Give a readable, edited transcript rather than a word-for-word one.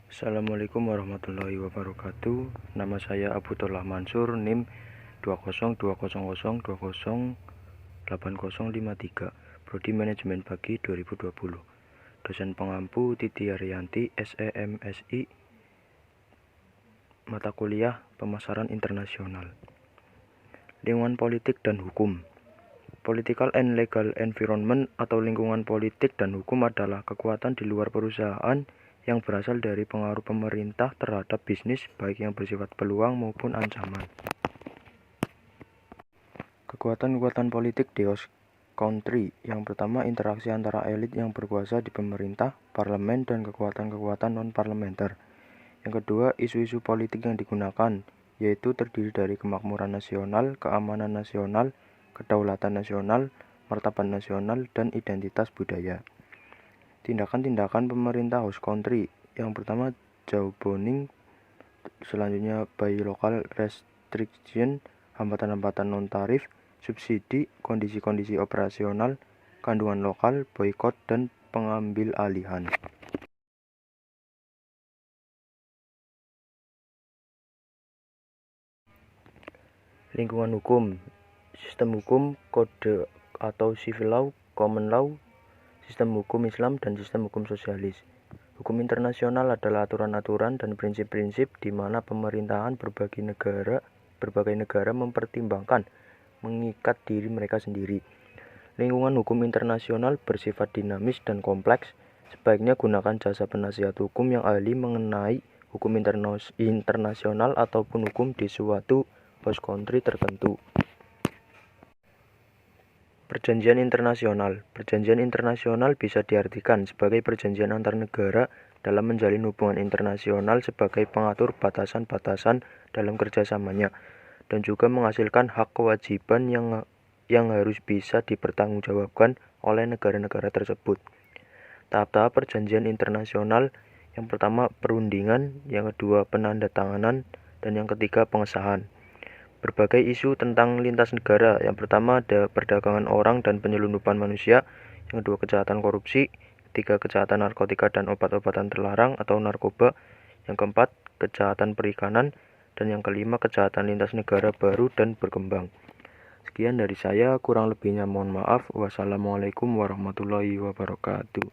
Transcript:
Assalamualaikum warahmatullahi wabarakatuh. Nama saya Abdullah Mansur, NIM 20200208053, Prodi Manajemen Pagi 2020. Dosen pengampu Titi Ariyanti, SEMSI, mata kuliah Pemasaran Internasional. Lingkungan politik dan hukum. Political and legal environment atau lingkungan politik dan hukum adalah kekuatan di luar perusahaan yang berasal dari pengaruh pemerintah terhadap bisnis, baik yang bersifat peluang maupun ancaman. Kekuatan-kekuatan politik di host country. Yang pertama, interaksi antara elit yang berkuasa di pemerintah, parlemen, dan kekuatan-kekuatan non-parlementer. Yang kedua, isu-isu politik yang digunakan, yaitu terdiri dari kemakmuran nasional, keamanan nasional, kedaulatan nasional, martabat nasional, dan identitas budaya. Tindakan-tindakan pemerintah host country. Yang pertama, jawboning, selanjutnya buy local restriction, hambatan-hambatan non-tarif, subsidi, kondisi-kondisi operasional, kandungan lokal, boykot, dan pengambil alihan. Lingkungan hukum. Sistem hukum, kode atau civil law, common law, sistem hukum Islam, dan sistem hukum sosialis. Hukum internasional adalah aturan-aturan dan prinsip-prinsip di mana pemerintahan berbagai negara mempertimbangkan mengikat diri mereka sendiri. Lingkungan hukum internasional bersifat dinamis dan kompleks. Sebaiknya gunakan jasa penasihat hukum yang ahli mengenai hukum internasional ataupun hukum di suatu host country tertentu. Perjanjian internasional. Perjanjian internasional bisa diartikan sebagai perjanjian antar negara dalam menjalin hubungan internasional sebagai pengatur batasan-batasan dalam kerjasamanya, dan juga menghasilkan hak kewajiban yang harus bisa dipertanggungjawabkan oleh negara-negara tersebut. Tahap-tahap perjanjian internasional: yang pertama, perundingan; yang kedua, penandatanganan; dan yang ketiga, pengesahan. Berbagai isu tentang lintas negara. Yang pertama ada perdagangan orang dan penyelundupan manusia, yang kedua kejahatan korupsi, ketiga kejahatan narkotika dan obat-obatan terlarang atau narkoba, yang keempat kejahatan perikanan, dan yang kelima kejahatan lintas negara baru dan berkembang. Sekian dari saya, kurang lebihnya mohon maaf. Wassalamualaikum warahmatullahi wabarakatuh.